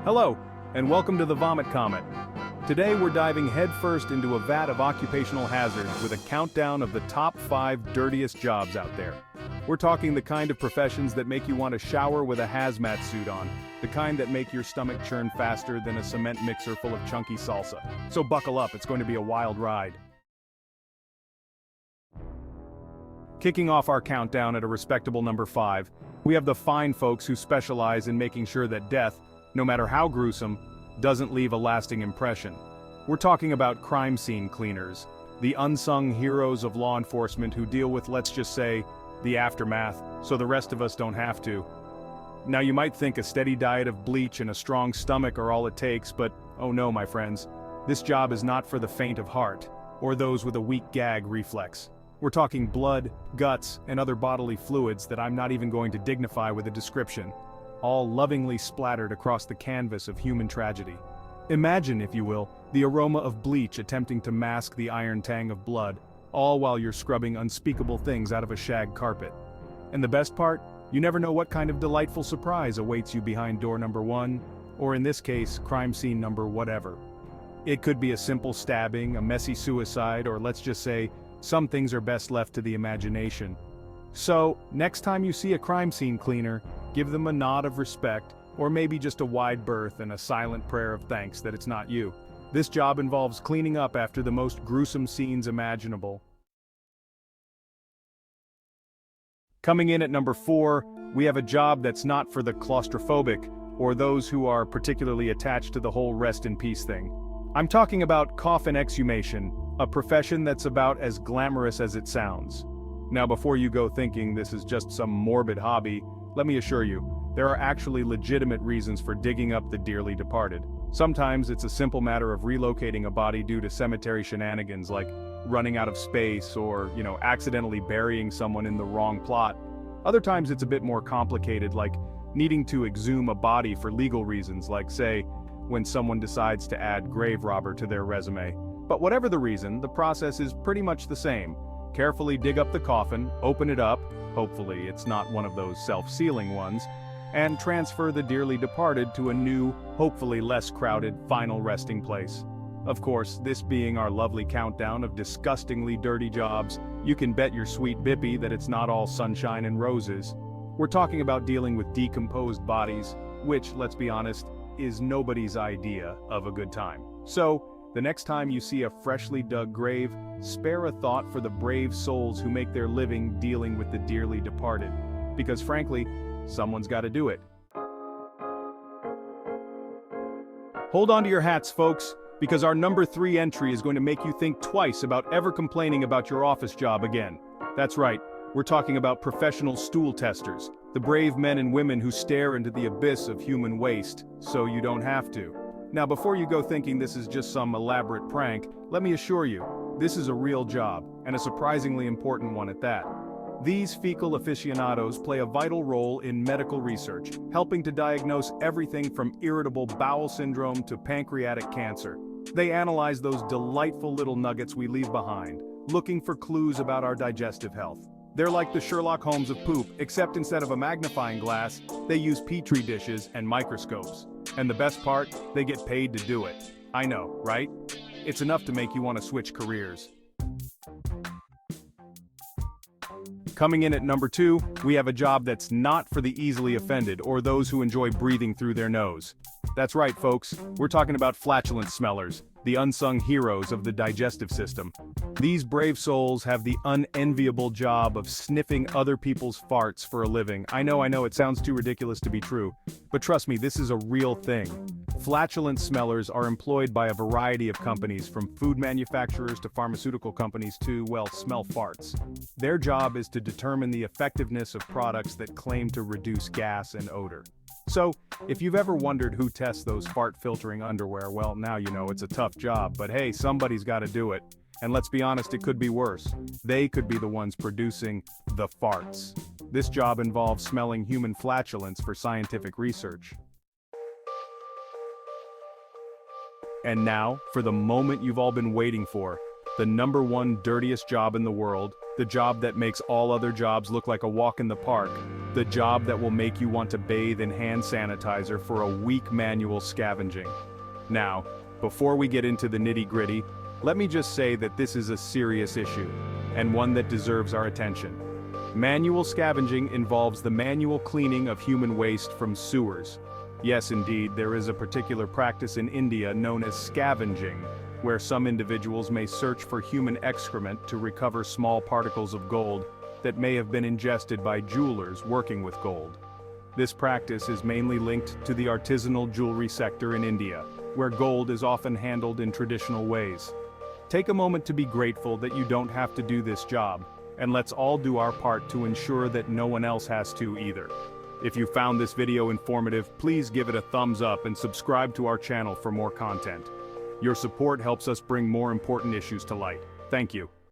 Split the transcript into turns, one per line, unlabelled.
Hello, and welcome to the Vomit Comet. Today we're diving headfirst into a vat of occupational hazards with a countdown of the top 5 dirtiest jobs out there. We're talking the kind of professions that make you want to shower with a hazmat suit on, the kind that make your stomach churn faster than a cement mixer full of chunky salsa. So buckle up, it's going to be a wild ride. Kicking off our countdown at a respectable number 5, we have the fine folks who specialize in making sure that death, no matter how gruesome, doesn't leave a lasting impression. We're talking about crime scene cleaners, the unsung heroes of law enforcement who deal with, let's just say, the aftermath, so the rest of us don't have to. Now you might think a steady diet of bleach and a strong stomach are all it takes, but oh no, my friends, this job is not for the faint of heart, or those with a weak gag reflex. We're talking blood, guts, and other bodily fluids that I'm not even going to dignify with a description, all lovingly splattered across the canvas of human tragedy. Imagine, if you will, the aroma of bleach attempting to mask the iron tang of blood, all while you're scrubbing unspeakable things out of a shag carpet. And the best part? You never know what kind of delightful surprise awaits you behind door number 1, or in this case, crime scene number whatever. It could be a simple stabbing, a messy suicide, or let's just say, some things are best left to the imagination. So, next time you see a crime scene cleaner, give them a nod of respect, or maybe just a wide berth and a silent prayer of thanks that it's not you. This job involves cleaning up after the most gruesome scenes imaginable. Coming in at number 4, we have a job that's not for the claustrophobic, or those who are particularly attached to the whole rest in peace thing. I'm talking about coffin exhumation, a profession that's about as glamorous as it sounds. Now before you go thinking this is just some morbid hobby, let me assure you, there are actually legitimate reasons for digging up the dearly departed. Sometimes it's a simple matter of relocating a body due to cemetery shenanigans like running out of space or, accidentally burying someone in the wrong plot. Other times it's a bit more complicated, like needing to exhume a body for legal reasons, like say, when someone decides to add grave robber to their resume. But whatever the reason, the process is pretty much the same. Carefully dig up the coffin, open it up, hopefully it's not one of those self-sealing ones, and transfer the dearly departed to a new, hopefully less crowded, final resting place. Of course, this being our lovely countdown of disgustingly dirty jobs, you can bet your sweet bippy that it's not all sunshine and roses. We're talking about dealing with decomposed bodies, which, let's be honest, is nobody's idea of a good time. So, the next time you see a freshly dug grave, spare a thought for the brave souls who make their living dealing with the dearly departed. Because frankly, someone's got to do it. Hold on to your hats, folks, because our number 3 entry is going to make you think twice about ever complaining about your office job again. That's right, we're talking about professional stool testers, the brave men and women who stare into the abyss of human waste, so you don't have to. Now before you go thinking this is just some elaborate prank, let me assure you, this is a real job, and a surprisingly important one at that. These fecal aficionados play a vital role in medical research, helping to diagnose everything from irritable bowel syndrome to pancreatic cancer. They analyze those delightful little nuggets we leave behind, looking for clues about our digestive health. They're like the Sherlock Holmes of poop, except instead of a magnifying glass, they use petri dishes and microscopes. And the best part, they get paid to do it. I know, right? It's enough to make you want to switch careers. Coming in at number 2, we have a job that's not for the easily offended or those who enjoy breathing through their nose. That's right, folks, we're talking about flatulence smellers, the unsung heroes of the digestive system. These brave souls have the unenviable job of sniffing other people's farts for a living. I know, it sounds too ridiculous to be true, but trust me, this is a real thing. Flatulence smellers are employed by a variety of companies, from food manufacturers to pharmaceutical companies to, well, smell farts. Their job is to determine the effectiveness of products that claim to reduce gas and odor. So, if you've ever wondered who tests those fart-filtering underwear, well, now you know it's a tough job, but hey, somebody's got to do it. And let's be honest, it could be worse. They could be the ones producing the farts. This job involves smelling human flatulence for scientific research. And now, for the moment you've all been waiting for, the number 1 dirtiest job in the world, The job that makes all other jobs look like a walk in the park. The job that will make you want to bathe in hand sanitizer for a week manual scavenging. Now, before we get into the nitty-gritty, let me just say that this is a serious issue, and one that deserves our attention. Manual scavenging involves the manual cleaning of human waste from sewers. Yes, indeed, there is a particular practice in India known as scavenging, where some individuals may search for human excrement to recover small particles of gold that may have been ingested by jewelers working with gold. This practice is mainly linked to the artisanal jewelry sector in India, where gold is often handled in traditional ways. Take a moment to be grateful that you don't have to do this job, and let's all do our part to ensure that no one else has to either. If you found this video informative, please give it a thumbs up and subscribe to our channel for more content. Your support helps us bring more important issues to light. Thank you.